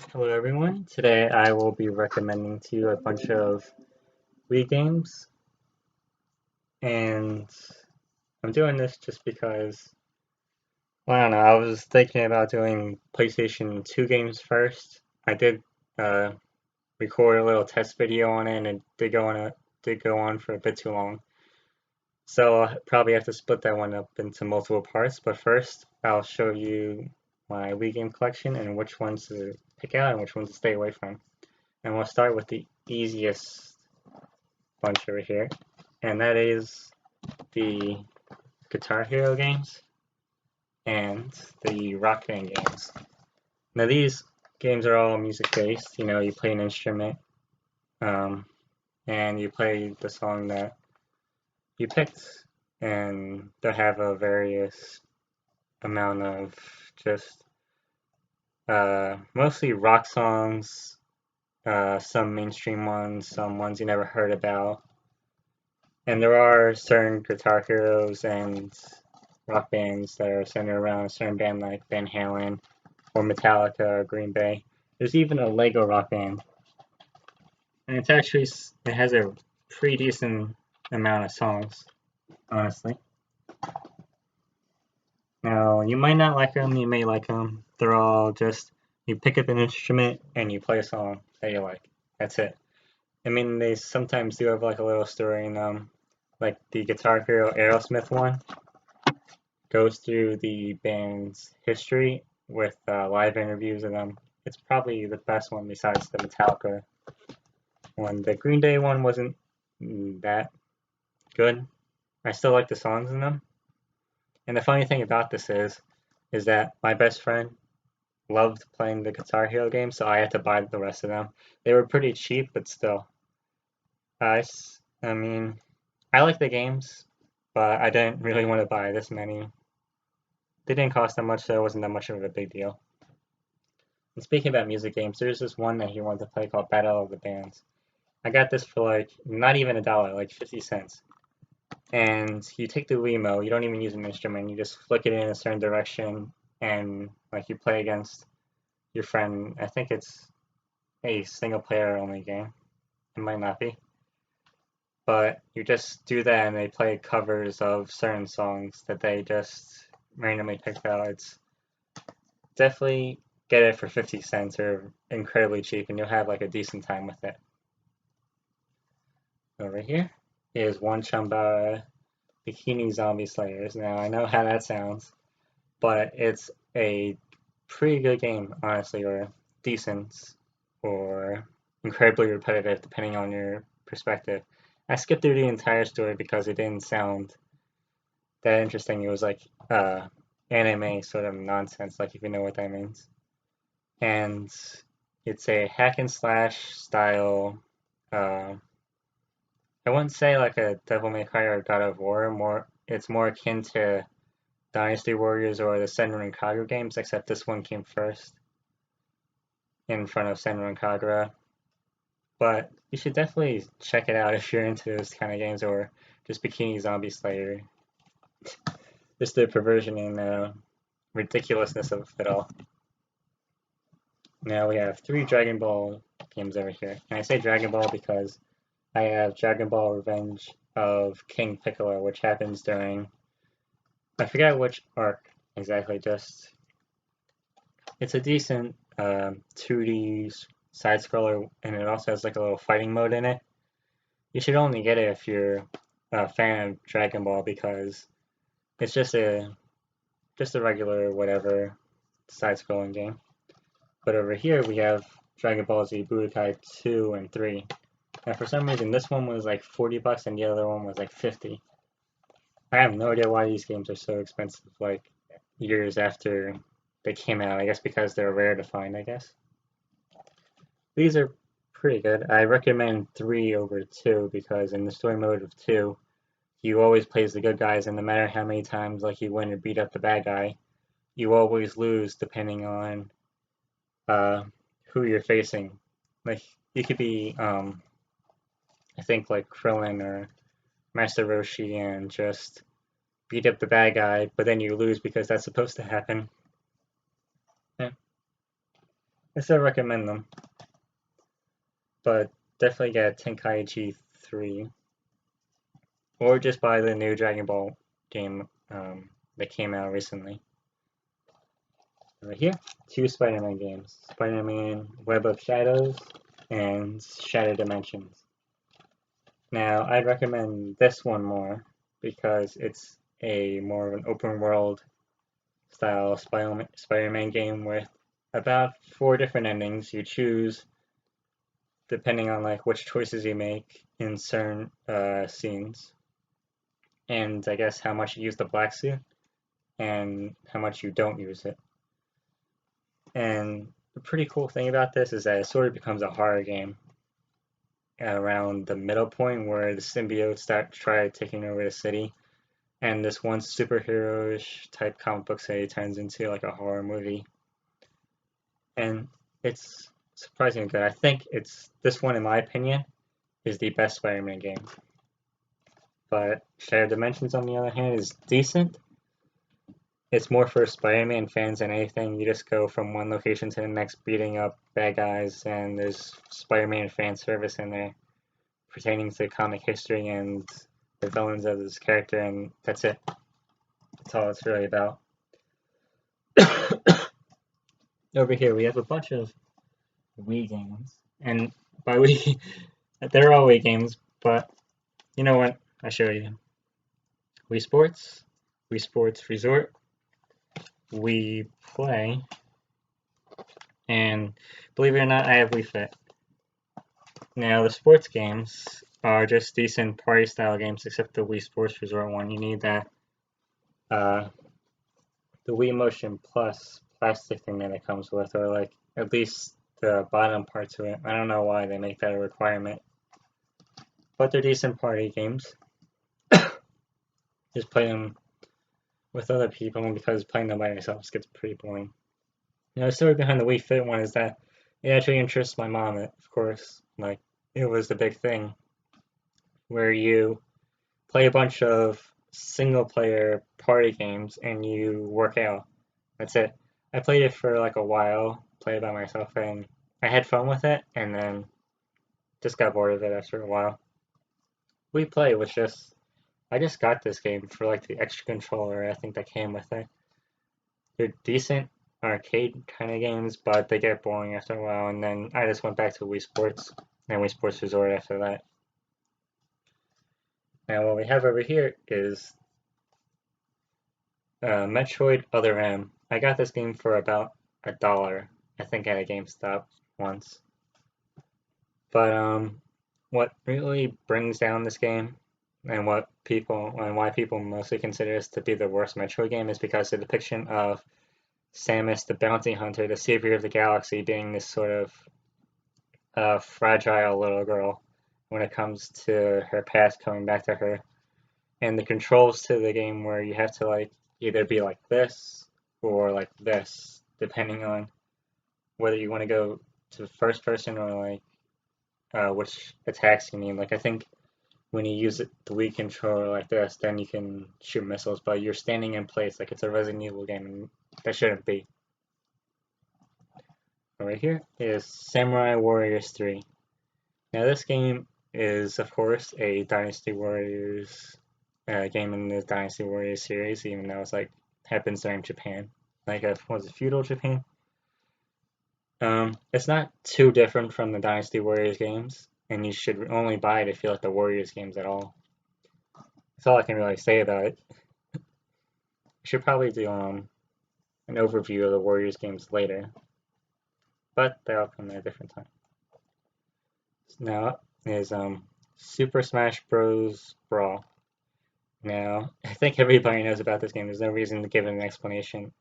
Hello everyone. Today I will be recommending to you a bunch of Wii games, and I'm doing this just because, well, I don't know, I was thinking about doing PlayStation 2 games first. I did uh, record a little test video on it, and it did go on for a bit too long. So I'll probably have to split that one up into multiple parts, but first I'll show you my Wii game collection and which ones to pick out and which ones to stay away from. And we'll start with the easiest bunch over here, and that is the Guitar Hero games and the Rock Band games. Now these games are all music based. You know, you play an instrument, um, and you play the song that you picked, and they'll have a various amount of just mostly rock songs, some mainstream ones, some ones you never heard about. And there are certain guitar heroes and rock bands that are centered around a certain band like Van Halen or Metallica or Green Bay. There's even a Lego rock band, and it has a pretty decent amount of songs, honestly. Now you might not like them, you may like them. They're all just you pick up an instrument and you play a song that you like. That's it. I mean, they sometimes do have like a little story in them, like the Guitar Hero Aerosmith one goes through the band's history with live interviews of them. It's probably the best one besides the Metallica one. The Green Day one wasn't that good. I still like the songs in them. And the funny thing about this is that my best friend loved playing the Guitar Hero games, so I had to buy the rest of them. They were pretty cheap, but still. I mean, I like the games, but I didn't really want to buy this many. They didn't cost that much, so it wasn't that much of a big deal. And speaking about music games, there's this one that he wanted to play called Battle of the Bands. I got this for like not even a dollar, like 50 cents. And you take the Wiimote, you don't even use an instrument, you just flick it in a certain direction, and like you play against your friend. I think it's a single player only game. It might not be. But you just do that and they play covers of certain songs that they just randomly picked out. It's definitely get it for 50 cents or incredibly cheap, and you'll have like a decent time with it. Over here is One Chumba Bikini Zombie Slayers. Now I know how that sounds, but it's a pretty good game, honestly, or decent, or incredibly repetitive, depending on your perspective. I skipped through the entire story because it didn't sound that interesting. It was like anime sort of nonsense, like if you know what that means. And it's a hack and slash style. Uh, I wouldn't say like a Devil May Cry or God of War. It's more akin to Dynasty Warriors or the Senran Kagura games, except this one came first in front of Senran Kagura. But you should definitely check it out if you're into those kind of games, or just Bikini Zombie Slayer. Just the perversion and ridiculousness of it all. Now we have 3 Dragon Ball games over here. And I say Dragon Ball because I have Dragon Ball Revenge of King Piccolo, which happens during, I forget which arc exactly, just, it's a decent 2D side-scroller, and it also has like a little fighting mode in it. You should only get it if you're a fan of Dragon Ball, because it's just a regular whatever side-scrolling game. But over here we have Dragon Ball Z Budokai 2 and 3. And for some reason this one was like 40 bucks and the other one was like 50. I have no idea why these games are so expensive like years after they came out. I guess because they're rare to find, I guess. These are pretty good. I recommend 3 over 2 because in the story mode of 2, you always play as the good guys, and no matter how many times like you win or beat up the bad guy, you always lose depending on who you're facing. Like you could be, I think like Krillin or Master Roshi and just beat up the bad guy, but then you lose because that's supposed to happen. Yeah. I still recommend them, but definitely get Tenkaichi 3, or just buy the new Dragon Ball game that came out recently. Right here, 2 Spider-Man games, Spider-Man Web of Shadows and Shattered Dimensions. Now, I'd recommend this one more because it's a more of an open world style Spider-Man game with about 4 different endings you choose depending on like which choices you make in certain scenes, and I guess how much you use the black suit and how much you don't use it. And the pretty cool thing about this is that it sort of becomes a horror game around the middle point where the symbiotes try taking over the city, and this one superhero-ish type comic book city turns into like a horror movie. And it's surprisingly good. I think this one, in my opinion, is the best Spider-Man game. But Shattered Dimensions, on the other hand, is decent. It's more for Spider-Man fans than anything. You just go from one location to the next beating up bad guys, and there's Spider-Man fan service in there pertaining to comic history and the villains of this character, and that's it. That's all it's really about. Over here, we have a bunch of Wii games. And by Wii, they're all Wii games, but you know what? I'll show you. Wii Sports, Wii Sports Resort, Wii Play, and believe it or not, I have Wii Fit. Now, the sports games are just decent party style games, except the Wii Sports Resort one. You need that, the Wii Motion Plus plastic thing that it comes with, or like at least the bottom part to it. I don't know why they make that a requirement, but they're decent party games. Just play them with other people, because playing them by yourself gets pretty boring. Now, the story behind the Wii Fit one is that it actually interests my mom, of course. Like, it was the big thing where you play a bunch of single player party games and you work out. That's it. I played it for like a while, played it by myself, and I had fun with it, and then just got bored of it after a while. Wii Play was just, I just got this game for like the extra controller I think that came with it. They're decent arcade kind of games, but they get boring after a while, and then I just went back to Wii Sports and Wii Sports Resort after that. Now what we have over here is Metroid Other M. I got this game for about $1, I think, at a GameStop once. But what really brings down this game, and why people mostly consider this to be the worst Metroid game, is because the depiction of Samus the bounty hunter, the savior of the galaxy, being this sort of fragile little girl when it comes to her past coming back to her. And the controls to the game where you have to like either be like this or like this, depending on whether you want to go to first person or like which attacks you need. Like I think when you use the Wii controller like this, then you can shoot missiles, but you're standing in place like it's a Resident Evil game, and that shouldn't be. Right here is Samurai Warriors 3. Now this game is, of course, a Dynasty Warriors game in the Dynasty Warriors series, even though it's like happens during Japan. Like, was it feudal Japan? It's not too different from the Dynasty Warriors games, and you should only buy it if you like the Warriors games at all. That's all I can really say about it. I should probably do an overview of the Warriors games later, but they'll come at a different time. Now up is Super Smash Bros. Brawl. Now, I think everybody knows about this game. There's no reason to give it an explanation.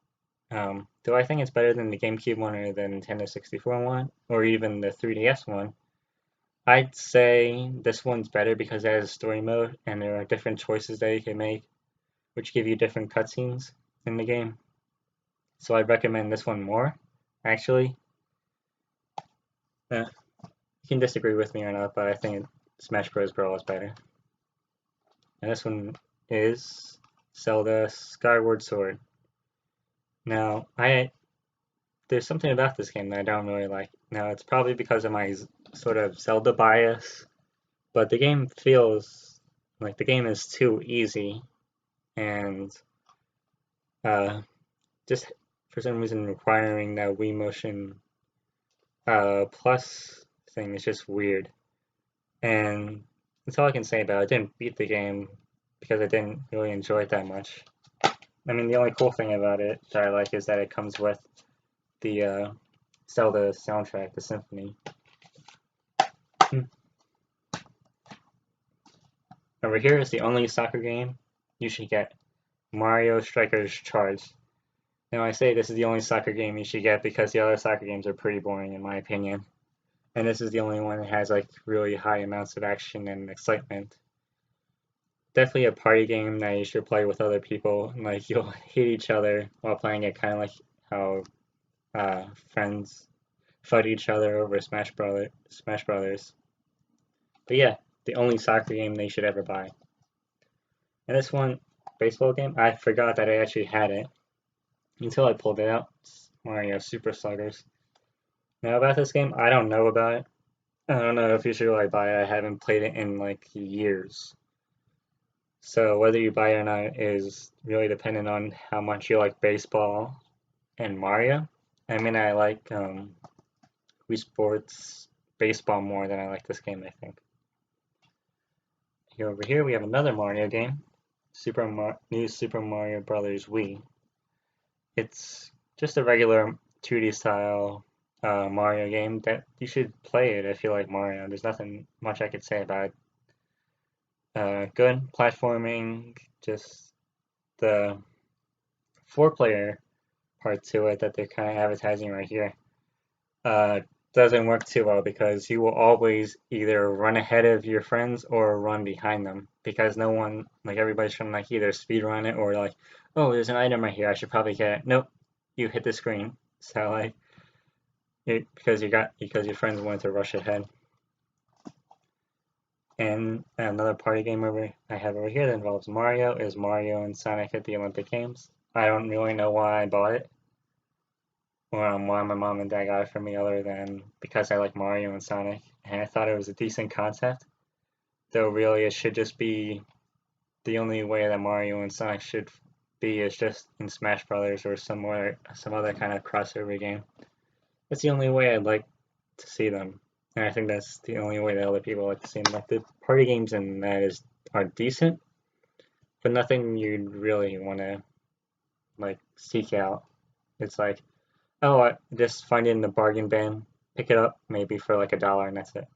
Do I think it's better than the GameCube one or the Nintendo 64 one, or even the 3DS one? I'd say this one's better because it has a story mode, and there are different choices that you can make, which give you different cutscenes in the game. So I'd recommend this one more, actually. You can disagree with me or not, but I think Smash Bros. Brawl is better. And this one is Zelda Skyward Sword. Now, I there's something about this game that I don't really like. Now, it's probably because of my sort of Zelda bias, but the game feels like the game is too easy and just for some reason requiring that Wii Motion Plus thing is just weird. And that's all I can say about it. I didn't beat the game because I didn't really enjoy it that much. I mean, the only cool thing about it that I like is that it comes with the Zelda soundtrack, the symphony. Over here is the only soccer game you should get, Mario Strikers Charge. Now I say this is the only soccer game you should get because the other soccer games are pretty boring in my opinion. And this is the only one that has like really high amounts of action and excitement. Definitely a party game that you should play with other people. Like you'll hate each other while playing it, kind of like how friends fight each other over Smash Brothers. But yeah, the only soccer game they should ever buy. And this one, baseball game, I forgot that I actually had it until I pulled it out. It's Mario Super Sluggers. Now about this game, I don't know about it. I don't know if you should really buy it. I haven't played it in like years. So whether you buy it or not is really dependent on how much you like baseball and Mario. I mean, I like Wii Sports baseball more than I like this game, I think. Over here we have another Mario game, New Super Mario Brothers Wii. It's just a regular 2D style Mario game that you should play it if you like Mario. There's nothing much I could say about it. Good platforming, just the 4-player part to it that they're kind of advertising right here doesn't work too well because you will always either run ahead of your friends or run behind them because no one, like everybody's trying to like either speed run it or like, oh, there's an item right here, I should probably get it. Nope, you hit the screen. So like, because your friends wanted to rush ahead. And another party game I have over here that involves Mario is Mario and Sonic at the Olympic Games. I don't really know why I bought it, or why my mom and dad got it for me other than because I like Mario and Sonic, and I thought it was a decent concept. Though really it should just be the only way that Mario and Sonic should be is just in Smash Brothers or some other kind of crossover game. That's the only way I'd like to see them. And I think that's the only way that other people like to see them. Like the party games in that are decent, but nothing you'd really want to like seek out. It's like, oh, I just find it in the bargain bin, pick it up maybe for like $1, and that's it.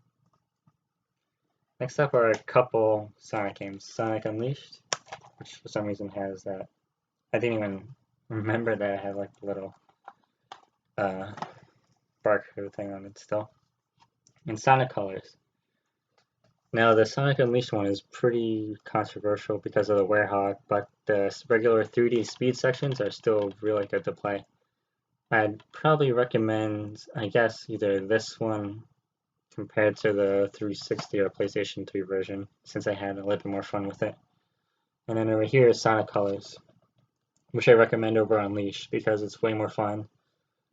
Next up are a couple Sonic games. Sonic Unleashed, which for some reason has that. I didn't even remember that it had like the little barcode thing on it still. And Sonic Colors. Now the Sonic Unleashed one is pretty controversial because of the Werehog, but the regular 3D speed sections are still really good to play. I'd probably recommend, I guess, either this one compared to the 360 or PlayStation 3 version, since I had a little bit more fun with it. And then over here is Sonic Colors, which I recommend over Unleashed because it's way more fun.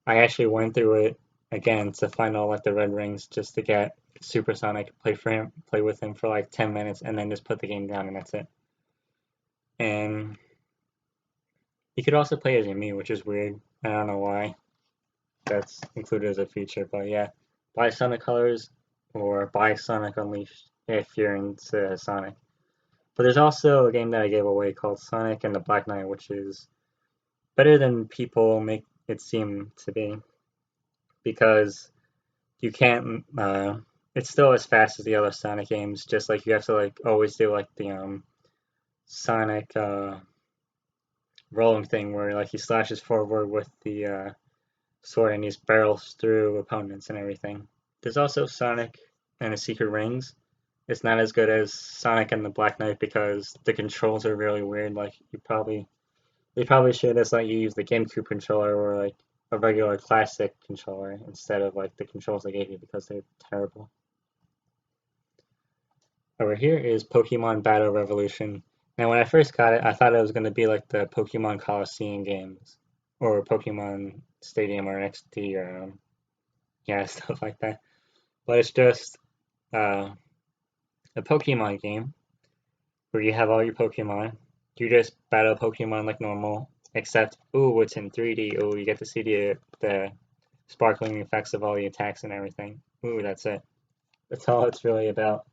I actually went through it again to find all like the red rings just to get Super Sonic, play with him for like 10 minutes, and then just put the game down, and that's it. And you could also play as me, which is weird. I don't know why that's included as a feature, but yeah, buy Sonic Colors or buy Sonic Unleashed if you're into Sonic. But there's also a game that I gave away called Sonic and the Black Knight, which is better than people make it seem to be because you can't. It's still as fast as the other Sonic games. Just like you have to like always do like the Sonic rolling thing where like he slashes forward with the sword and he barrels through opponents and everything. There's also Sonic and the Secret Rings. It's not as good as Sonic and the Black Knight because the controls are really weird. Like they probably should just let you use the GameCube controller or like a regular classic controller instead of like the controls they gave you because they're terrible. Over here is Pokemon Battle Revolution. Now when I first got it, I thought it was going to be like the Pokemon Coliseum games, or Pokemon Stadium or XD or yeah, stuff like that. But it's just uh, a Pokemon game where you have all your Pokemon. You just battle Pokemon like normal, except ooh, it's in 3D. Ooh, you get to see the sparkling effects of all the attacks and everything. Ooh, that's it. That's all it's really about.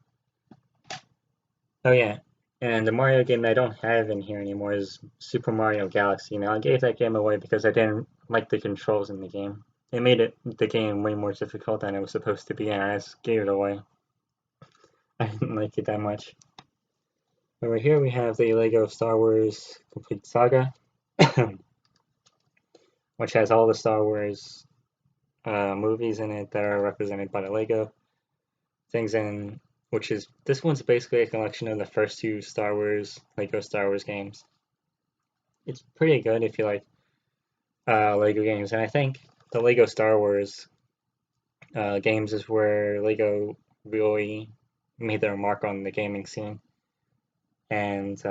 Oh yeah, and the Mario game that I don't have in here anymore is Super Mario Galaxy. Now I gave that game away because I didn't like the controls in the game. It made the game way more difficult than it was supposed to be, and I just gave it away. I didn't like it that much. Over here we have the Lego Star Wars Complete Saga, which has all the Star Wars movies in it that are represented by the Lego things in, which is, this one's basically a collection of the first two Lego Star Wars games. It's pretty good if you like Lego games, and I think the Lego Star Wars games is where Lego really made their mark on the gaming scene, and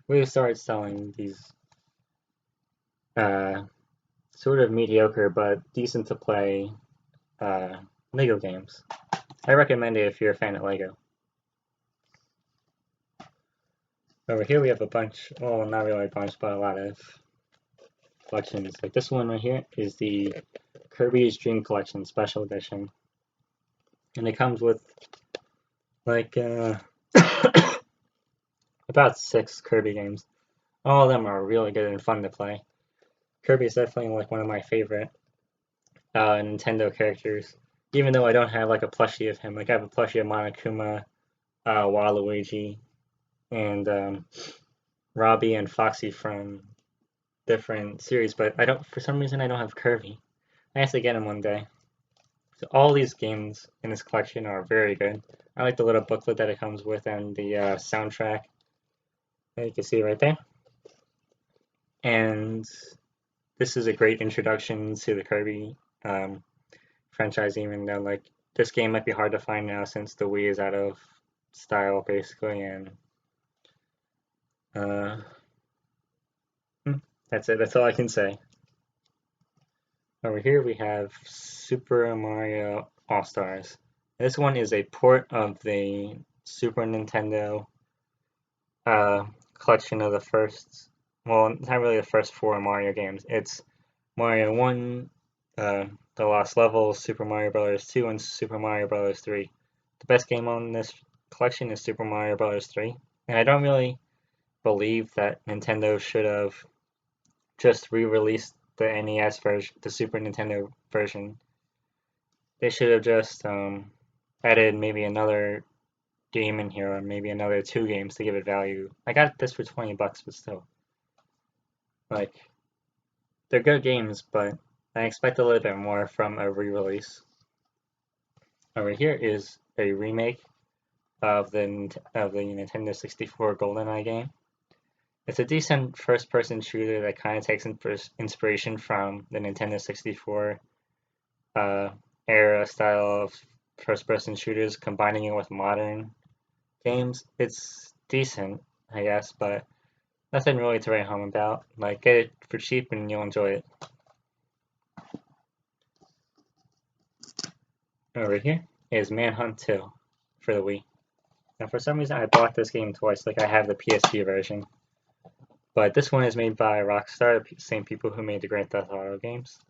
really started selling these sort of mediocre but decent to play Lego games. I recommend it if you're a fan of Lego. Over here we have a bunch, well, not really a bunch, but a lot of collections. Like this one right here is the Kirby's Dream Collection Special Edition. And it comes with like about 6 Kirby games. All of them are really good and fun to play. Kirby is definitely like one of my favorite Nintendo characters. Even though I don't have like a plushie of him, like I have a plushie of Monokuma, Waluigi, and Robbie and Foxy from different series, but I don't, for some reason I don't have Kirby. I have to get him one day. So all these games in this collection are very good. I like the little booklet that it comes with and the soundtrack that you can see right there. And this is a great introduction to the Kirby franchise, even though like this game might be hard to find now since the Wii is out of style basically, and that's it. That's all I can say. Over here we have Super Mario AllStars. This one is a port of the Super Nintendo collection of the first, well, it's not really the first 4 Mario games. It's Mario 1, The Lost Levels, Super Mario Bros. 2, and Super Mario Bros. 3. The best game on this collection is Super Mario Bros. 3, and I don't really believe that Nintendo should have just re-released the NES version, the Super Nintendo version. They should have just added maybe another game in here, or maybe another 2 games to give it value. I got this for $20, but still, like, they're good games, but I expect a little bit more from a re-release. Over here is a remake of the Nintendo 64 GoldenEye game. It's a decent first-person shooter that kind of takes inspiration from the Nintendo 64 era style of first-person shooters, combining it with modern games. It's decent, I guess, but nothing really to write home about. Like, get it for cheap and you'll enjoy it. Over here is Manhunt 2 for the Wii. Now, for some reason, I bought this game twice. Like, I have the PSP version. But this one is made by Rockstar, the same people who made the Grand Theft Auto games.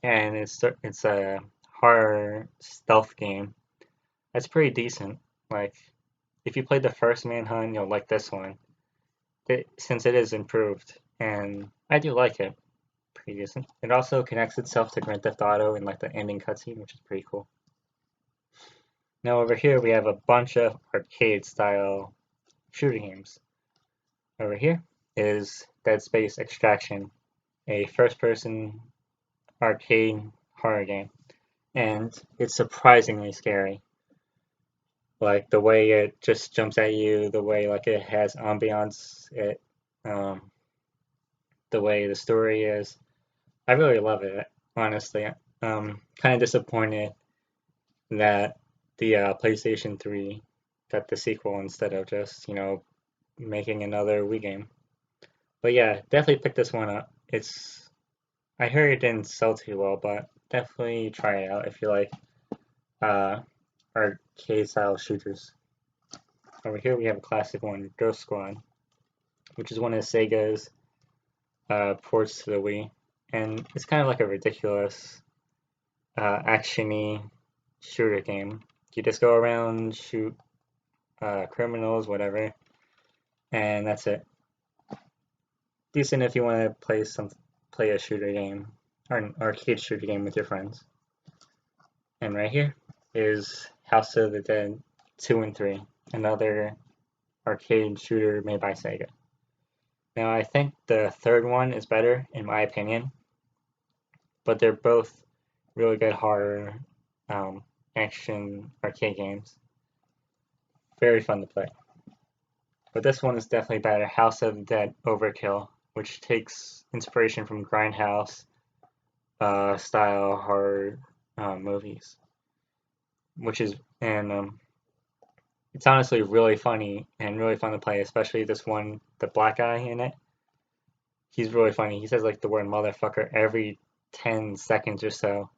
And it's a horror stealth game. It's pretty decent. Like, if you played the first Manhunt, you'll like this one, since it is improved, and I do like it. Pretty decent. It also connects itself to Grand Theft Auto in like the ending cutscene, which is pretty cool. Now over here we have a bunch of arcade-style shooting games. Over here is Dead Space Extraction, a first-person arcade horror game, and it's surprisingly scary. Like the way it just jumps at you, the way like it has ambiance, the way the story is. I really love it, honestly. Kind of disappointed that the PlayStation 3 got the sequel instead of just, making another Wii game. But yeah, definitely pick this one up I heard it didn't sell too well, but definitely try it out if you like uh, arcade style shooters. Over here we have a classic one, Ghost Squad, which is one of Sega's ports to the Wii, and it's kind of like a ridiculous actiony shooter game. You just go around, shoot criminals, whatever, and that's it. Decent if you want to play a shooter game or an arcade shooter game with your friends. And right here is House of the Dead 2 and 3, another arcade shooter made by Sega. Now I think the third one is better in my opinion, but they're both really good horror action arcade games. Very fun to play. But this one is definitely better, House of the Dead Overkill, which takes inspiration from Grindhouse style horror movies, and it's honestly really funny and really fun to play, especially this one, the black guy in it. He's really funny. He says like the word motherfucker every 10 seconds or so,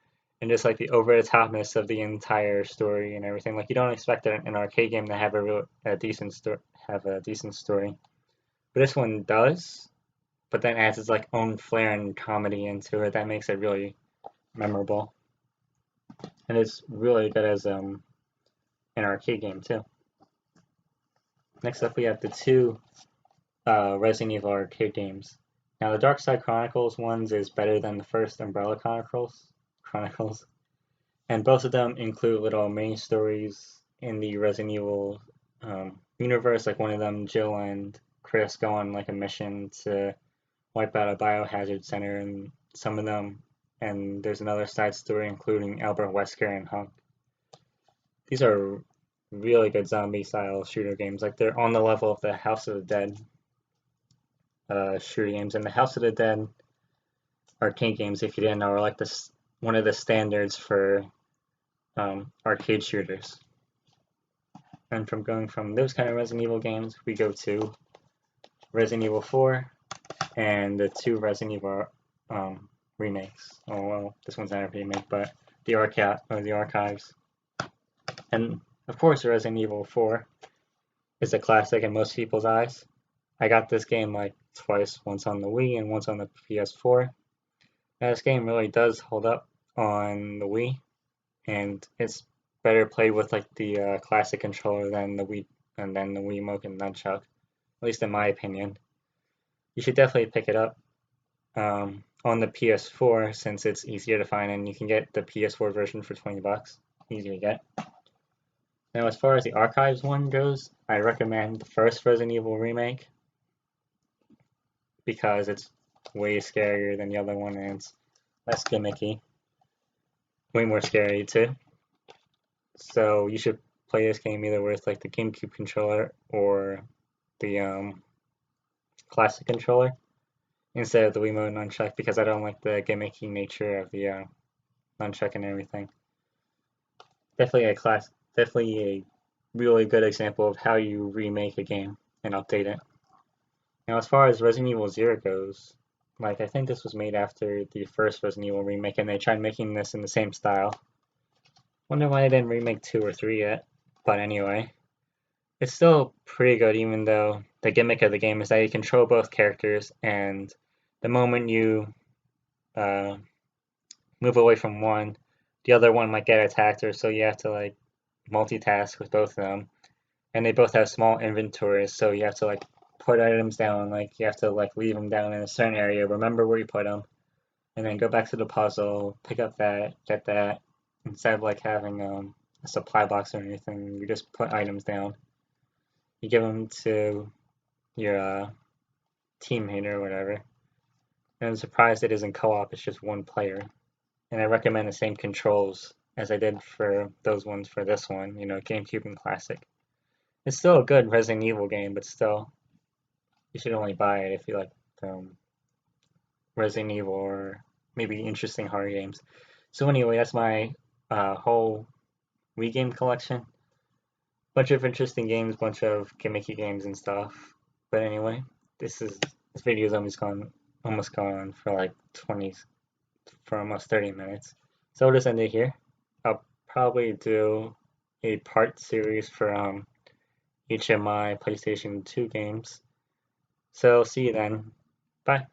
and just like the over the topness of the entire story and everything. Like you don't expect an arcade game to have a decent story, but this one does. But then adds its like own flair and comedy into it that makes it really memorable, and it's really good as an arcade game too. Next up, we have the two Resident Evil arcade games. Now, the Dark Side Chronicles ones is better than the first Umbrella Chronicles, and both of them include little mini stories in the Resident Evil universe. Like one of them, Jill and Chris go on like a mission to wipe out a biohazard center, and some of them, and there's another side story including Albert Wesker and Hunk. These are really good zombie style shooter games. Like they're on the level of the House of the Dead shooter games, and the House of the Dead arcade games, if you didn't know, are like one of the standards for arcade shooters. And from going from those kind of Resident Evil games, we go to Resident Evil 4 and the two Resident Evil remakes. Oh well, this one's not a remake, but the archives. And of course, Resident Evil 4 is a classic in most people's eyes. I got this game like twice, once on the Wii and once on the PS4. Now, this game really does hold up on the Wii, and it's better played with like the classic controller than the Wii and then the Wiimote and Nunchuck, at least in my opinion. You should definitely pick it up on the PS4 since it's easier to find, and you can get the PS4 version for $20. Easy to get. Now, as far as the Archives one goes, I recommend the first Resident Evil remake because it's way scarier than the other one and it's less gimmicky. Way more scary too. So you should play this game either with like the GameCube controller or the classic controller instead of the Wiimote Nunchuck because I don't like the gimmicky nature of the Nunchuck and everything. Definitely a really good example of how you remake a game and update it. Now, as far as Resident Evil 0 goes, like I think this was made after the first Resident Evil remake, and they tried making this in the same style. Wonder why they didn't remake 2 or 3 yet. But anyway, it's still pretty good, even though the gimmick of the game is that you control both characters, and the moment you move away from one, the other one might get attacked, or so you have to like multitask with both of them. And they both have small inventories, so you have to like put items down, like you have to like leave them down in a certain area, remember where you put them, and then go back to the puzzle, pick up that, get that, instead of like having a supply box or anything, you just put items down. You give them to your teammate or whatever. And I'm surprised it isn't co-op, it's just one player. And I recommend the same controls as I did for those ones for this one, you know, GameCube and Classic. It's still a good Resident Evil game, but still, you should only buy it if you like Resident Evil or maybe interesting horror games. So anyway, that's my whole Wii game collection. Bunch of interesting games, bunch of gimmicky games and stuff. But anyway, this video is almost gone almost gone on for like for almost 30 minutes. So we'll just end it here. I'll probably do a part series for each of my PlayStation 2 games. So see you then. Bye.